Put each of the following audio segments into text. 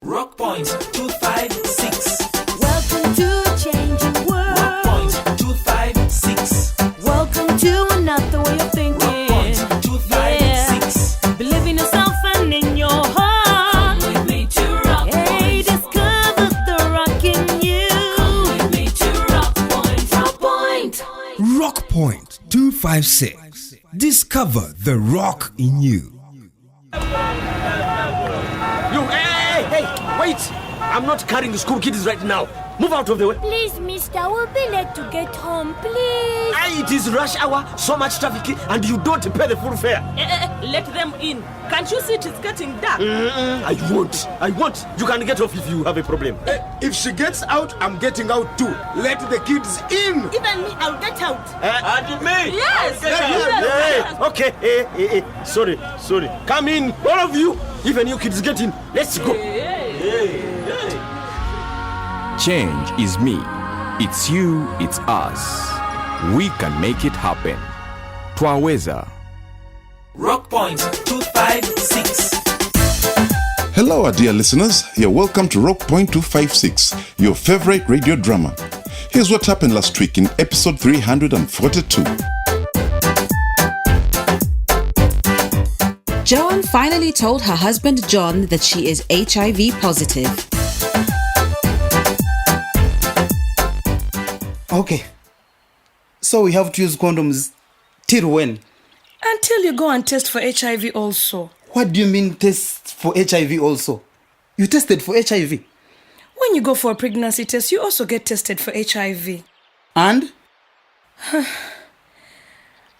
Rock Point 256. Welcome to a changing world. Rock Point 256. Welcome to another way of thinking. Rock Point 256. Yeah. Believe in yourself and in your heart. Come with me to Rock Hey, Point. discover the rock in you. Come with me to Rock Point. Rock Point. Rock Point 256. Discover the rock in you. Hey, wait! I'm not carrying the school kids right now. Move out of the way. Please, mister, we'll be late to get home, please. It is rush hour, so much traffic, and you don't pay the full fare. Let them in. Can't you see it is getting dark? I won't. You can get off if you have a problem. If she gets out, I'm getting out too. Let the kids in. Even me, I'll get out. And me? Yes. Hey, okay. Hey. Sorry. Come in, all of you. Even you kids get in. Let's go. Change is me. It's you, it's us. We can make it happen. Twaweza. Rock Point 256. Hello, our dear listeners. You're welcome to Rock Point 256, your favorite radio drama. Here's what happened last week in episode 342. Joan finally told her husband John that she is HIV positive. Okay. So we have to use condoms till when? Until you go and test for HIV also. What do you mean test for HIV also? You tested for HIV? When you go for a pregnancy test, you also get tested for HIV. And? I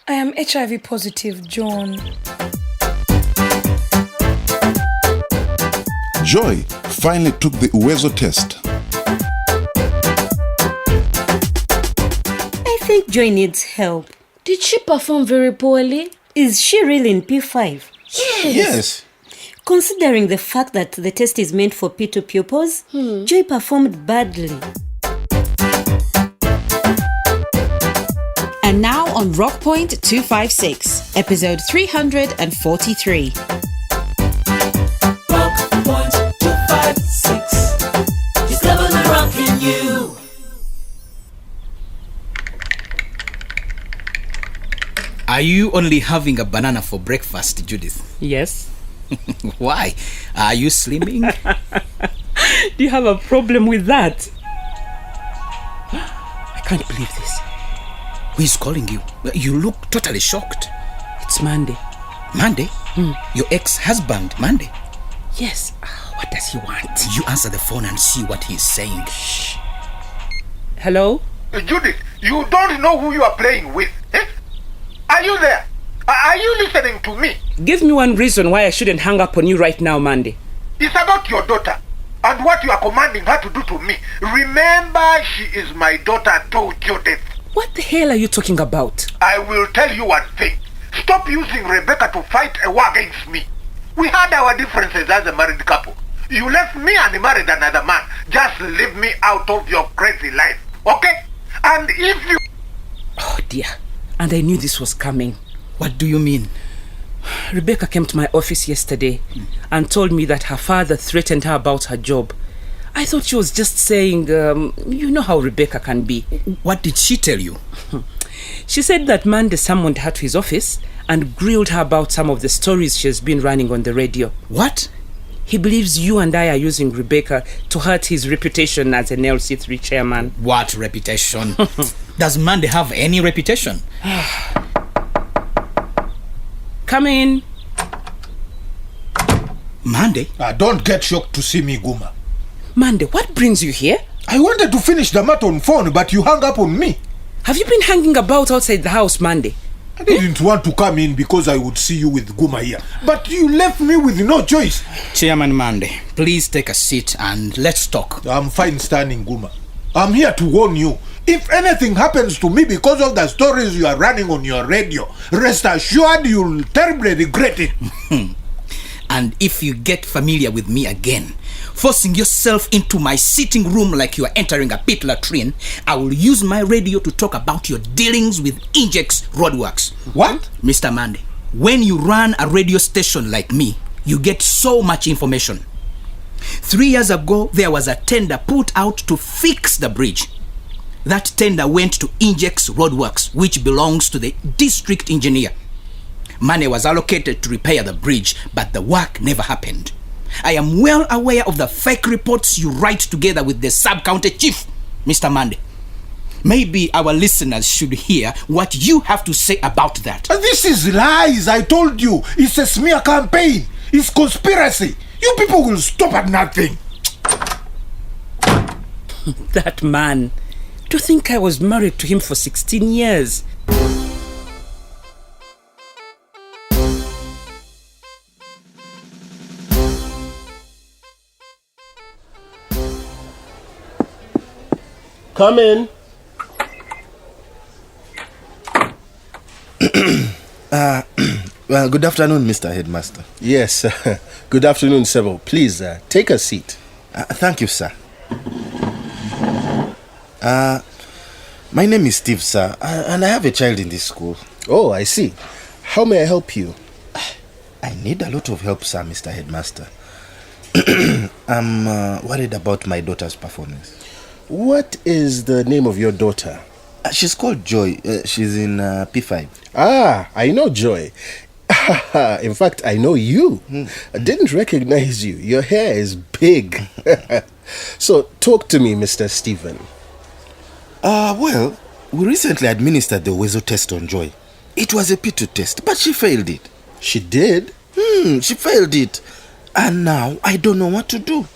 am HIV positive, John. Joy finally took the Uwezo test. I think Joy needs help. Did she perform very poorly? Is she really in P5? Yes. Considering the fact that the test is meant for P2 pupils, Joy performed badly. And now on Rock Point 256, episode 343. Rock Point 256. Discover the rock in you. Are you only having a banana for breakfast, Judith? Yes. Why? Are you slimming? Do you have a problem with that? I can't believe this. Who is calling you? You look totally shocked. It's Monday. Monday? Your ex-husband, Monday? Yes. What does he want? You answer the phone and see what he's saying. Shh. Hello? Judith, you don't know who you are playing with. Eh? Are you there? Are you listening to me? Give me one reason why I shouldn't hang up on you right now, Monday. It's about your daughter and what you are commanding her to do to me. Remember, she is my daughter too, Judith. What the hell are you talking about? I will tell you one thing. Stop using Rebecca to fight a war against me. We had our differences as a married couple. You left me and married another man. Just leave me out of your crazy life, okay? And if you... Oh dear. And I knew this was coming. What do you mean? Rebecca came to my office yesterday and told me that her father threatened her about her job. I thought she was just saying, you know how Rebecca can be. What did she tell you? She said that Monday summoned her to his office and grilled her about some of the stories she has been running on the radio. What? He believes you and I are using Rebecca to hurt his reputation as an LC3 chairman. What reputation? Does Monday have any reputation? Come in. Monday? Don't get shocked to see me, Guma. Monday, what brings you here? I wanted to finish the matter on phone, but you hung up on me. Have you been hanging about outside the house, Monday? I didn't want to come in because I would see you with Guma here. But you left me with no choice. Chairman Monday, please take a seat and let's talk. I'm fine standing, Guma. I'm here to warn you. If anything happens to me because of the stories you are running on your radio, rest assured you'll terribly regret it. And if you get familiar with me again, forcing yourself into my sitting room like you are entering a pit latrine, I will use my radio to talk about your dealings with Injex Roadworks. What? Mr. Monday, when you run a radio station like me, you get so much information. 3 years ago, there was a tender put out to fix the bridge. That tender went to Injex Roadworks, which belongs to the district engineer. Money was allocated to repair the bridge, but the work never happened. I am well aware of the fake reports you write together with the sub-county chief, Mr. Monday. Maybe our listeners should hear what you have to say about that. This is lies, I told you. It's a smear campaign. It's conspiracy. You people will stop at nothing. That man. To think I was married to him for 16 years. Come in. Well, good afternoon, Mr. Headmaster. Yes, good afternoon, Sebo. Please, take a seat. Thank you, sir. My name is Steve, sir, and I have a child in this school. Oh, I see. How may I help you? I need a lot of help, sir, Mr. Headmaster. I'm worried about my daughter's performance. What is the name of your daughter? She's called Joy. She's in P5. Ah, I know Joy. In fact, I know you. I didn't recognize you. Your hair is big. So, talk to me, Mr. Stephen. Well, we recently administered the Wezo test on Joy. It was a P2 test, but she failed it. She did? She failed it. And now I don't know what to do.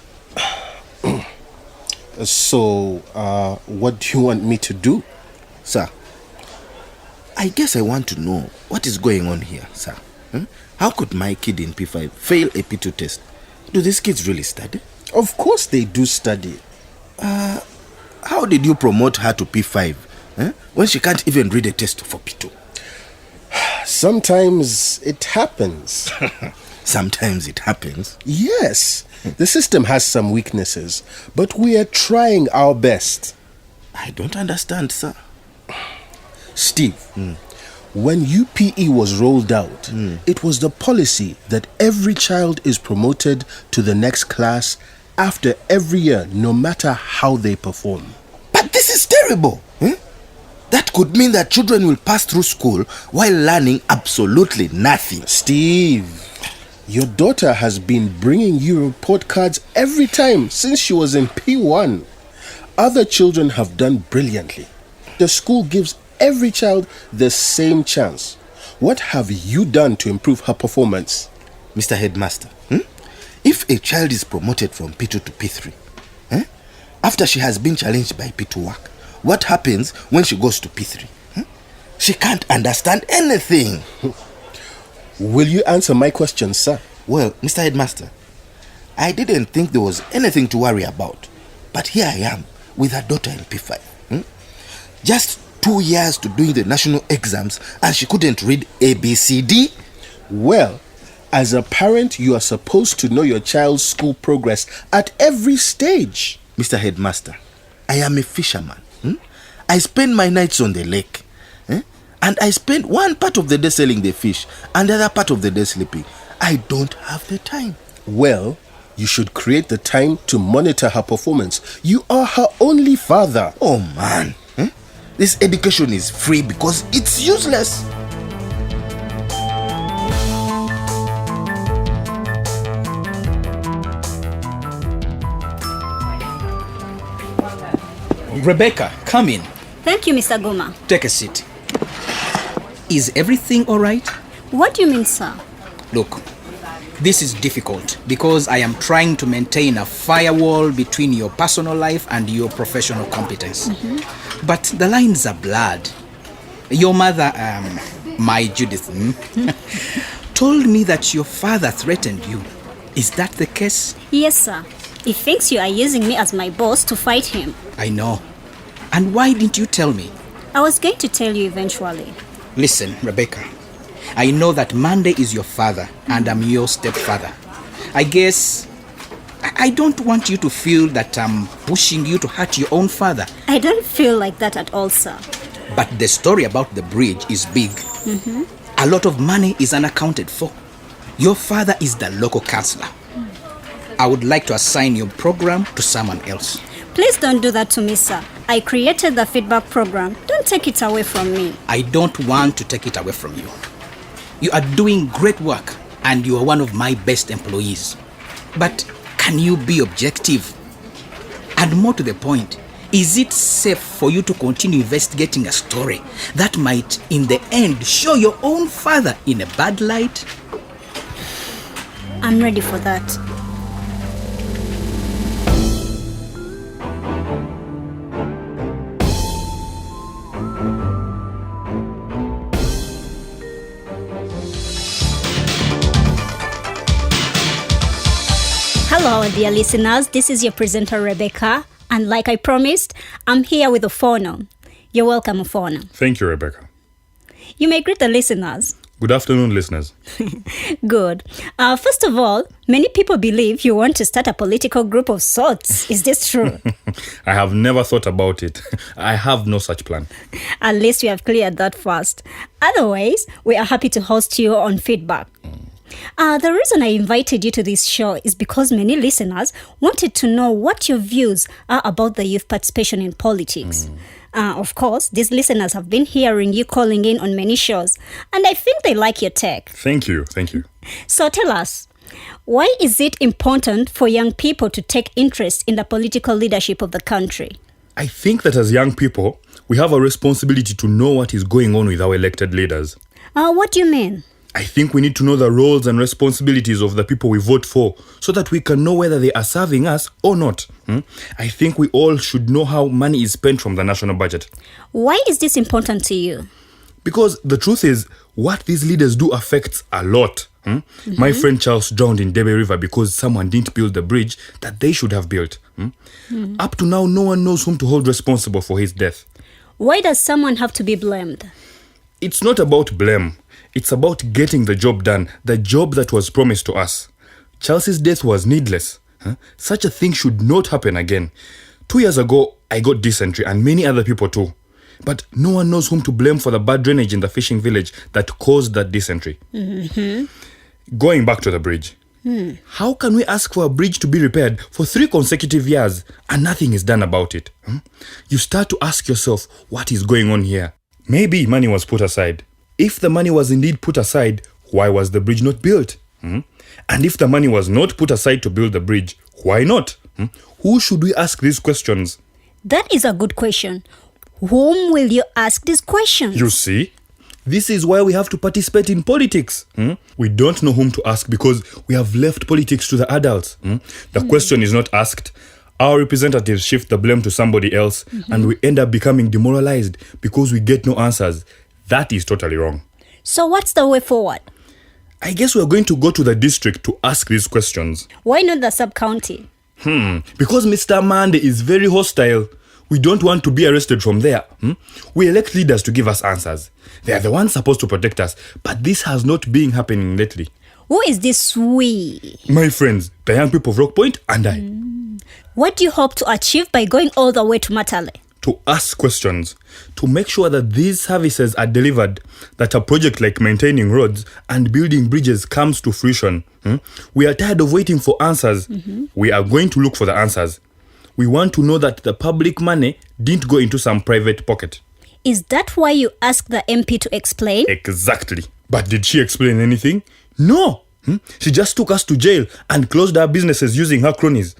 So, what do you want me to do? Sir, I guess I want to know what is going on here, sir. How could my kid in P5 fail a P2 test? Do these kids really study? Of course they do study. How did you promote her to P5 when she can't even read a test for P2? Sometimes it happens. Sometimes it happens? Yes. The system has some weaknesses, but we are trying our best. I don't understand, sir. Steve, when UPE was rolled out, it was the policy that every child is promoted to the next class after every year, no matter how they perform. But this is terrible. That could mean that children will pass through school while learning absolutely nothing. Steve, your daughter has been bringing you report cards every time since she was in P1. Other children have done brilliantly. The school gives every child the same chance. What have you done to improve her performance? Mr. Headmaster, if a child is promoted from P2 to P3, after she has been challenged by P2 work, what happens when she goes to P3? She can't understand anything. Will you answer my question, sir? Well, Mr. Headmaster, I didn't think there was anything to worry about. But here I am with her daughter in P5. Just 2 years to doing the national exams and she couldn't read ABCD? Well, as a parent, you are supposed to know your child's school progress at every stage. Mr. Headmaster, I am a fisherman. I spend my nights on the lake. And I spend one part of the day selling the fish and the other part of the day sleeping. I don't have the time. Well, you should create the time to monitor her performance. You are her only father. Oh man, this education is free because it's useless. Rebecca, come in. Thank you, Mr. Guma. Take a seat. Is everything all right? What do you mean, sir? Look, this is difficult because I am trying to maintain a firewall between your personal life and your professional competence. But the lines are blurred. Your mother, my Judith, told me that your father threatened you. Is that the case? Yes, sir. He thinks you are using me as my boss to fight him. I know. And why didn't you tell me? I was going to tell you eventually. Listen, Rebecca. I know that Monday is your father and I'm your stepfather. I guess I don't want you to feel that I'm pushing you to hurt your own father. I don't feel like that at all, sir. But the story about the bridge is big. A lot of money is unaccounted for. Your father is the local councillor. I would like to assign your program to someone else. Please don't do that to me, sir. I created the feedback program. Don't take it away from me. I don't want to take it away from you. You are doing great work and you are one of my best employees. But can you be objective? And more to the point, is it safe for you to continue investigating a story that might, in the end, show your own father in a bad light? I'm ready for that. Hello, dear listeners. This is your presenter, Rebecca. And like I promised, I'm here with Ofwono. You're welcome, Ofwono. Thank you, Rebecca. You may greet the listeners. Good afternoon, listeners. Good. First of all, many people believe you want to start a political group of sorts. Is this true? I have never thought about it. I have no such plan. At least we have cleared that first. Otherwise, we are happy to host you on feedback. The reason I invited you to this show is because many listeners wanted to know what your views are about the youth participation in politics. Of course, these listeners have been hearing you calling in on many shows, and I think they like your take. Thank you. So tell us, why is it important for young people to take interest in the political leadership of the country? I think that as young people, we have a responsibility to know what is going on with our elected leaders. What do you mean? I think we need to know the roles and responsibilities of the people we vote for so that we can know whether they are serving us or not. I think we all should know how money is spent from the national budget. Why is this important to you? Because the truth is, what these leaders do affects a lot. My friend Charles drowned in Debe River because someone didn't build the bridge that they should have built. Up to now, no one knows whom to hold responsible for his death. Why does someone have to be blamed? It's not about blame. It's about getting the job done, the job that was promised to us. Charles's death was needless. Such a thing should not happen again. 2 years ago, I got dysentery and many other people too. But no one knows whom to blame for the bad drainage in the fishing village that caused that dysentery. Going back to the bridge. How can we ask for a bridge to be repaired for 3 consecutive years and nothing is done about it? You start to ask yourself, what is going on here? Maybe money was put aside. If the money was indeed put aside, why was the bridge not built? And if the money was not put aside to build the bridge, why not? Who should we ask these questions? That is a good question. Whom will you ask these questions? You see, this is why we have to participate in politics. We don't know whom to ask because we have left politics to the adults. The question is not asked. Our representatives shift the blame to somebody else and we end up becoming demoralized because we get no answers. That is totally wrong. So what's the way forward? I guess we're going to go to the district to ask these questions. Why not the sub-county? Because Mr. Mande is very hostile. We don't want to be arrested from there. We elect leaders to give us answers. They are the ones supposed to protect us, but this has not been happening lately. Who is this we? My friends, the young people of Rock Point and I. What do you hope to achieve by going all the way to Matale? To ask questions, to make sure that these services are delivered, that a project like maintaining roads and building bridges comes to fruition. We are tired of waiting for answers. We are going to look for the answers. We want to know that the public money didn't go into some private pocket. Is that why you asked the MP to explain? Exactly. But did she explain anything? No. She just took us to jail and closed our businesses using her cronies.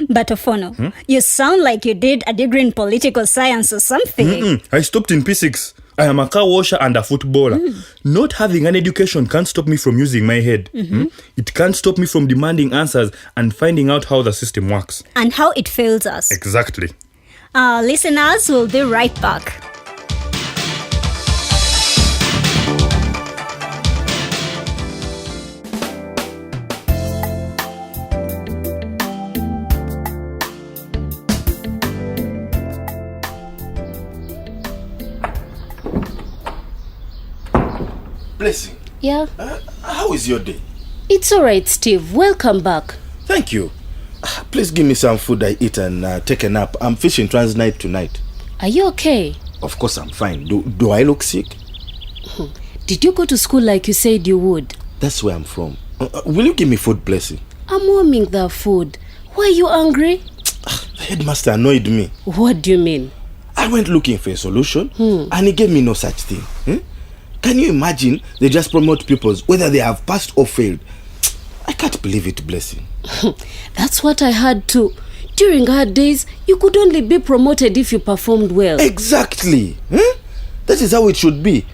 But Ofwono, you sound like you did a degree in political science or something. I stopped in P6. I am a car washer and a footballer. Not having an education can't stop me from using my head. It can't stop me from demanding answers and finding out how the system works. And how it fails us. Exactly. Listeners, we'll be right back. Blessing. Yeah? How is your day? It's alright, Steve. Welcome back. Thank you. Please give me some food I eat and take a nap. I'm fishing Transnight tonight. Are you okay? Of course I'm fine. Do I look sick? Did you go to school like you said you would? That's where I'm from. Will you give me food, Blessing? I'm warming the food. Why are you angry? The headmaster annoyed me. What do you mean? I went looking for a solution and he gave me no such thing. Can you imagine they just promote pupils whether they have passed or failed? I can't believe it, Blessing. That's what I heard too. During hard days, you could only be promoted if you performed well. Exactly. That is how it should be.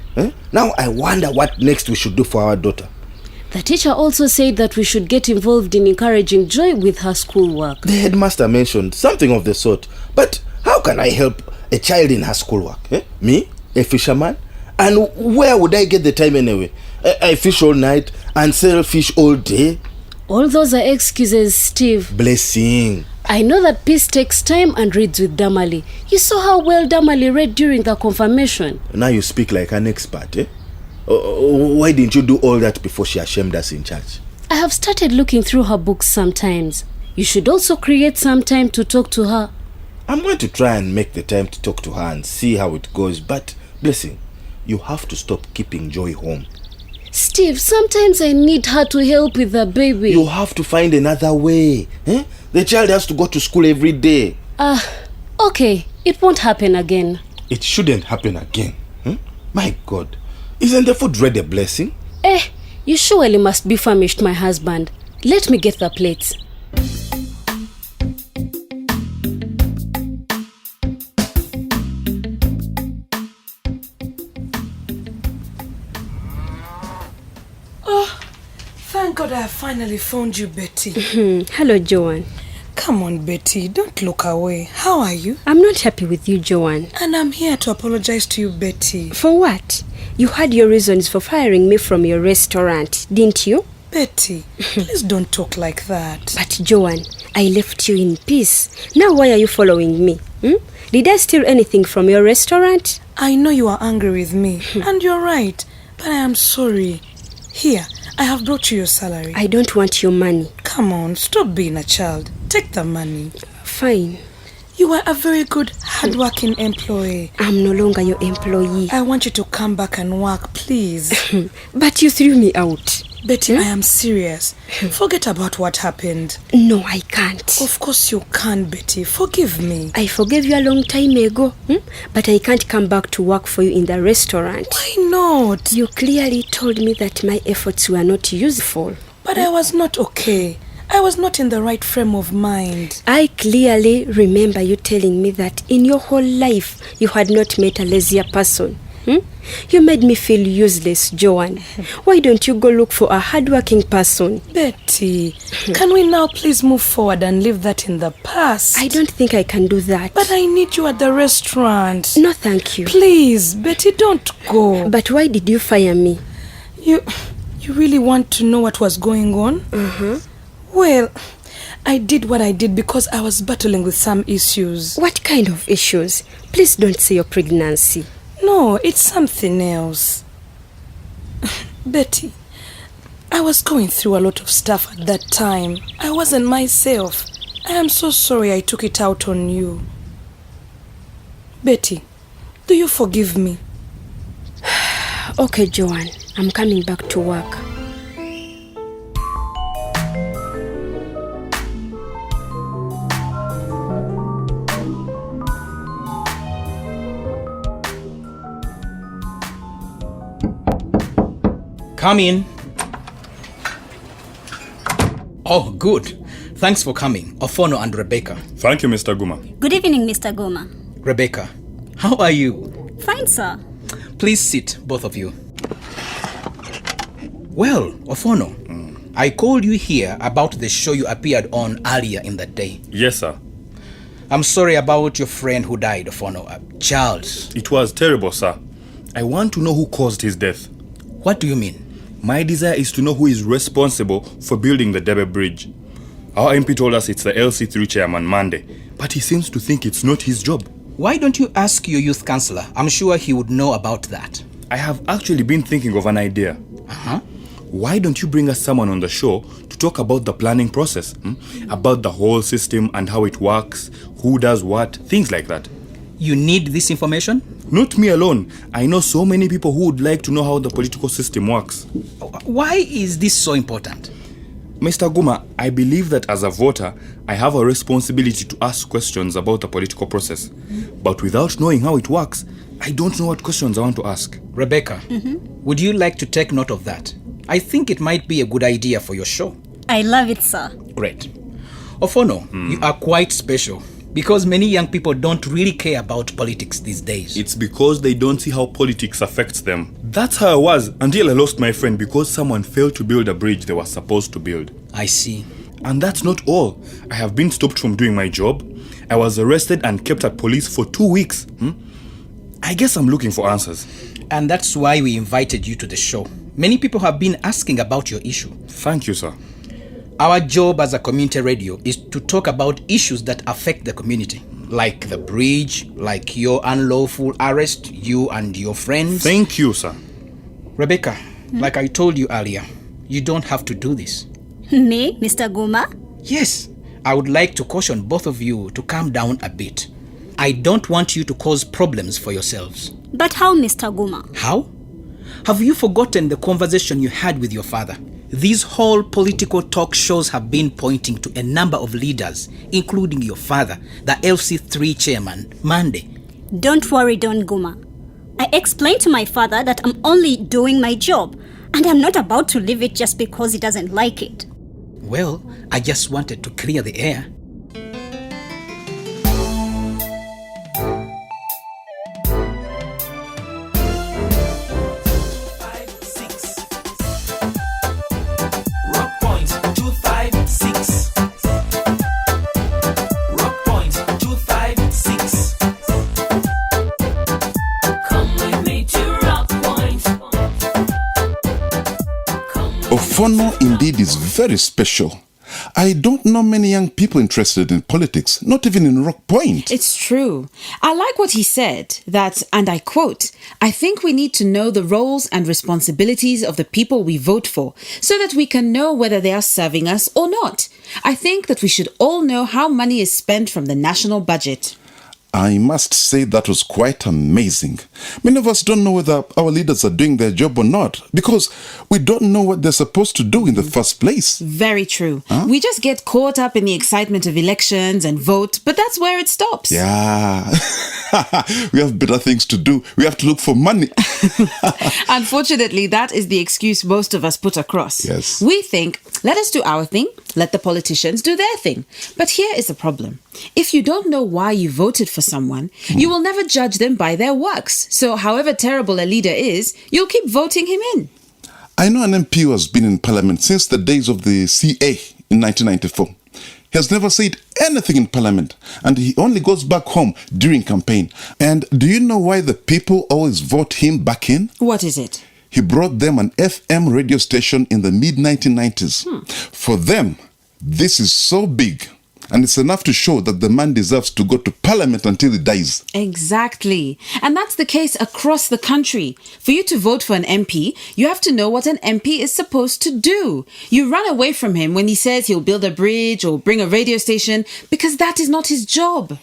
Now I wonder what next we should do for our daughter. The teacher also said that we should get involved in encouraging Joy with her schoolwork. The headmaster mentioned something of the sort. But how can I help a child in her schoolwork? Me, a fisherman? And where would I get the time anyway? I fish all night and sell fish all day. All those are excuses, Steve. Blessing. I know that peace takes time and reads with Damali. You saw how well Damali read during the confirmation. Now you speak like an expert, Why didn't you do all that before she ashamed us in church? I have started looking through her books sometimes. You should also create some time to talk to her. I'm going to try and make the time to talk to her and see how it goes. But, Blessing, you have to stop keeping Joy home. Steve, sometimes I need her to help with the baby. You have to find another way. The child has to go to school every day. Okay. It won't happen again. It shouldn't happen again. My God. Isn't the food ready, Blessing? You surely must be famished, my husband. Let me get the plates. Thank God I have finally found you, Betty. Hello, Joanne. Come on, Betty. Don't look away. How are you? I'm not happy with you, Joanne. And I'm here to apologize to you, Betty. For what? You had your reasons for firing me from your restaurant, didn't you? Betty, please don't talk like that. But, Joanne, I left you in peace. Now why are you following me? Did I steal anything from your restaurant? I know you are angry with me, and you're right, but I am sorry. Here, I have brought you your salary. I don't want your money. Come on, stop being a child. Take the money. Fine. You are a very good, hard-working employee. I'm no longer your employee. I want you to come back and work, please. But you threw me out. Betty, I am serious. Forget about what happened. No, I can't. Of course you can, Betty. Forgive me. I forgave you a long time ago, but I can't come back to work for you in the restaurant. Why not? You clearly told me that my efforts were not useful. But I was not okay. I was not in the right frame of mind. I clearly remember you telling me that in your whole life you had not met a lazier person. You made me feel useless, Joanne. Why don't you go look for a hardworking person? Betty, can we now please move forward and leave that in the past? I don't think I can do that. But I need you at the restaurant. No, thank you. Please, Betty, don't go. But why did you fire me? You really want to know what was going on? Well, I did what I did because I was battling with some issues. What kind of issues? Please don't say your pregnancy. No, it's something else. Betty, I was going through a lot of stuff at that time. I wasn't myself. I am so sorry I took it out on you. Betty, do you forgive me? Okay, Joanne, I'm coming back to work. Come in. Oh, good. Thanks for coming, Ofwono and Rebecca. Thank you, Mr. Guma. Good evening, Mr. Guma. Rebecca, how are you? Fine, sir. Please sit, both of you. Well, Ofwono, I called you here about the show you appeared on earlier in the day. Yes, sir. I'm sorry about your friend who died, Ofwono, Charles. It was terrible, sir. I want to know who caused his death. What do you mean? My desire is to know who is responsible for building the Debe Bridge. Our MP told us it's the LC3 chairman, Monday, but he seems to think it's not his job. Why don't you ask your youth councillor? I'm sure he would know about that. I have actually been thinking of an idea. Why don't you bring us someone on the show to talk about the planning process? About the whole system and how it works, who does what, things like that. You need this information? Not me alone. I know so many people who would like to know how the political system works. Why is this so important? Mr. Guma, I believe that as a voter, I have a responsibility to ask questions about the political process. But without knowing how it works, I don't know what questions I want to ask. Rebecca, would you like to take note of that? I think it might be a good idea for your show. I love it, sir. Great. Ofwono, you are quite special because many young people don't really care about politics these days. It's because they don't see how politics affects them. That's how I was until I lost my friend because someone failed to build a bridge they were supposed to build. I see. And that's not all. I have been stopped from doing my job. I was arrested and kept at police for 2 weeks. I guess I'm looking for answers. And that's why we invited you to the show. Many people have been asking about your issue. Thank you, sir. Our job as a community radio is to talk about issues that affect the community. Like the bridge, like your unlawful arrest, you and your friends. Thank you, sir. Rebecca, like I told you earlier, you don't have to do this. Me, Mr. Guma? Yes, I would like to caution both of you to calm down a bit. I don't want you to cause problems for yourselves. But how, Mr. Guma? How? Have you forgotten the conversation you had with your father? These whole political talk shows have been pointing to a number of leaders, including your father, the LC3 chairman, Monday. Don't worry, Don Guma. I explained to my father that I'm only doing my job, and I'm not about to leave it just because he doesn't like it. Well, I just wanted to clear the air. Ofwono indeed is very special. I don't know many young people interested in politics, not even in Rock Point. It's true. I like what he said, that, and I quote, "I think we need to know the roles and responsibilities of the people we vote for so that we can know whether they are serving us or not. I think that we should all know how money is spent from the national budget." I must say that was quite amazing. Many of us don't know whether our leaders are doing their job or not because we don't know what they're supposed to do in the first place. Very true. We just get caught up in the excitement of elections and vote, but that's where it stops. Yeah. We have better things to do. We have to look for money. Unfortunately, that is the excuse most of us put across. Yes. We think, let us do our thing, let the politicians do their thing. But here is the problem. If you don't know why you voted for someone, you will never judge them by their works. So however terrible a leader is, you'll keep voting him in. I know an MP who has been in Parliament since the days of the CA in 1994. He has never said anything in Parliament, and he only goes back home during campaign. And do you know why the people always vote him back in? What is it? He brought them an FM radio station in the mid-1990s. For them, this is so big, and it's enough to show that the man deserves to go to Parliament until he dies. Exactly. And that's the case across the country. For you to vote for an MP, you have to know what an MP is supposed to do. You run away from him when he says he'll build a bridge or bring a radio station because that is not his job.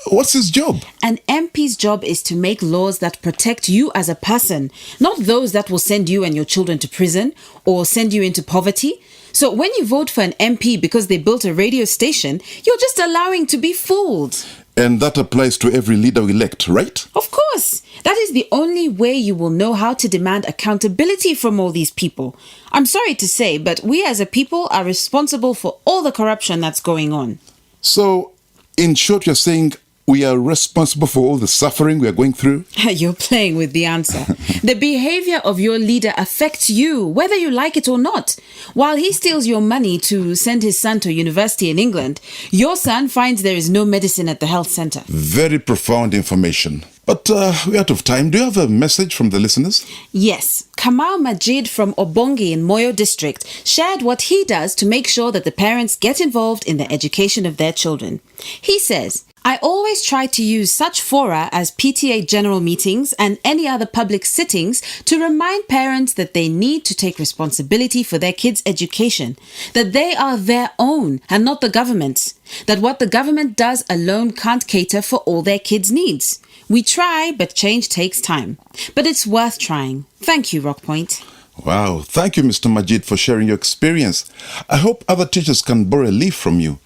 What's his job? An MP's job is to make laws that protect you as a person, not those that will send you and your children to prison or send you into poverty. So when you vote for an MP because they built a radio station, you're just allowing to be fooled. And that applies to every leader we elect, right? Of course. That is the only way you will know how to demand accountability from all these people. I'm sorry to say, but we as a people are responsible for all the corruption that's going on. So, in short, you're saying we are responsible for all the suffering we are going through? You're playing with the answer. The behavior of your leader affects you, whether you like it or not. While he steals your money to send his son to university in England, your son finds there is no medicine at the health center. Very profound information. But we're out of time. Do you have a message from the listeners? Yes. Kamal Majid from Obongi in Moyo district shared what he does to make sure that the parents get involved in the education of their children. He says, "I always try to use such fora as PTA general meetings and any other public sittings to remind parents that they need to take responsibility for their kids' education, that they are their own and not the government's, that what the government does alone can't cater for all their kids' needs. We try, but change takes time. But it's worth trying. Thank you, Rockpoint." Wow, thank you, Mr. Majid, for sharing your experience. I hope other teachers can borrow a leaf from you.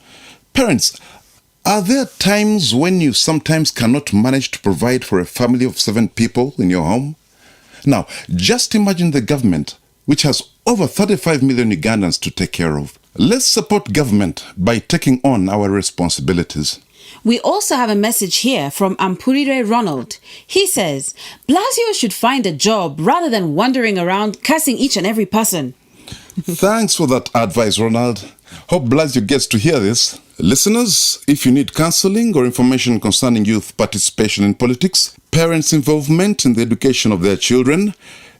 Parents, are there times when you sometimes cannot manage to provide for a family of 7 people in your home? Now, just imagine the government, which has over 35 million Ugandans to take care of. Let's support government by taking on our responsibilities. We also have a message here from Ampurire Ronald. He says, Blasio should find a job rather than wandering around cursing each and every person. Thanks for that advice, Ronald. Hope Blasio gets to hear this. Listeners, if you need counseling or information concerning youth participation in politics, parents' involvement in the education of their children,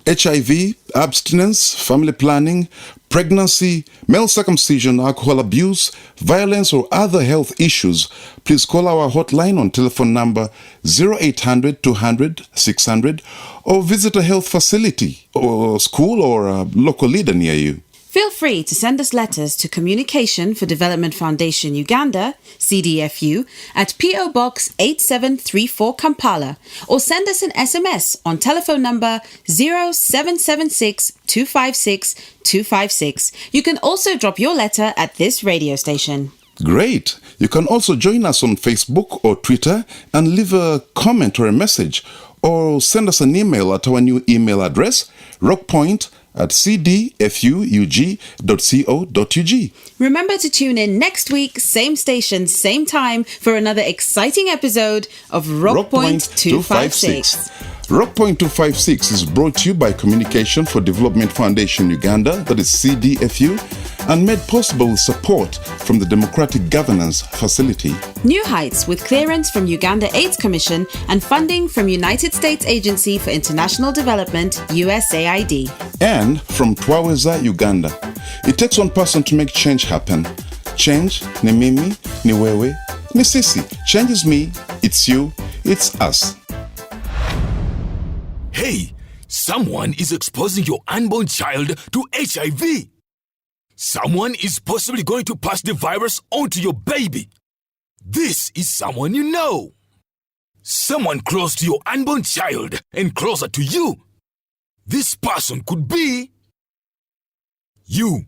HIV, abstinence, family planning, pregnancy, male circumcision, alcohol abuse, violence or other health issues, please call our hotline on telephone number 0800 200 600 or visit a health facility or school or a local leader near you. Feel free to send us letters to Communication for Development Foundation Uganda, CDFU, at PO Box 8734 Kampala, or send us an SMS on telephone number 0776 256 256. You can also drop your letter at this radio station. Great! You can also join us on Facebook or Twitter and leave a comment or a message, or send us an email at our new email address, rockpoint@cdfug.co.ug. Remember to tune in next week, same station, same time, for another exciting episode of Rockpoint 256. Rockpoint 256 is brought to you by Communication for Development Foundation Uganda, that is CDFU, and made possible with support from the Democratic Governance Facility. New Heights, with clearance from Uganda AIDS Commission and funding from United States Agency for International Development, USAID. And from Twaweza, Uganda. It takes one person to make change happen. Change, ni mimi, ni wewe, ni sisi. Change is me, it's you, it's us. Hey, someone is exposing your unborn child to HIV. Someone is possibly going to pass the virus on to your baby. This is someone you know. Someone close to your unborn child and closer to you. This person could be you.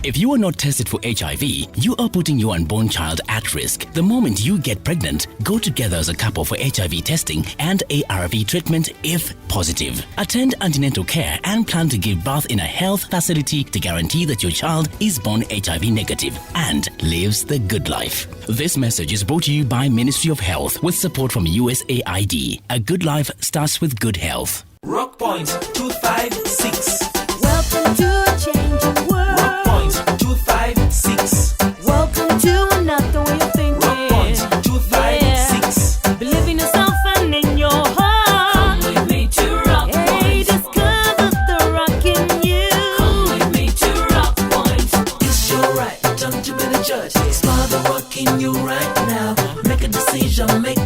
If you are not tested for HIV, you are putting your unborn child at risk. The moment you get pregnant, go together as a couple for HIV testing and ARV treatment if positive. Attend antenatal care and plan to give birth in a health facility to guarantee that your child is born HIV negative and lives the good life. This message is brought to you by Ministry of Health with support from USAID. A good life starts with good health. Rockpoint 256. Welcome to a changing world. Rockpoint 256. Welcome to another way of thinking. Rockpoint 256. Yeah. Believe in yourself and in your heart. Come with me to Rockpoint. Hey, discover the rock in you. Come with me to Rockpoint. It's your right time to be the judge. Smile the rock in you right now. Make a decision, make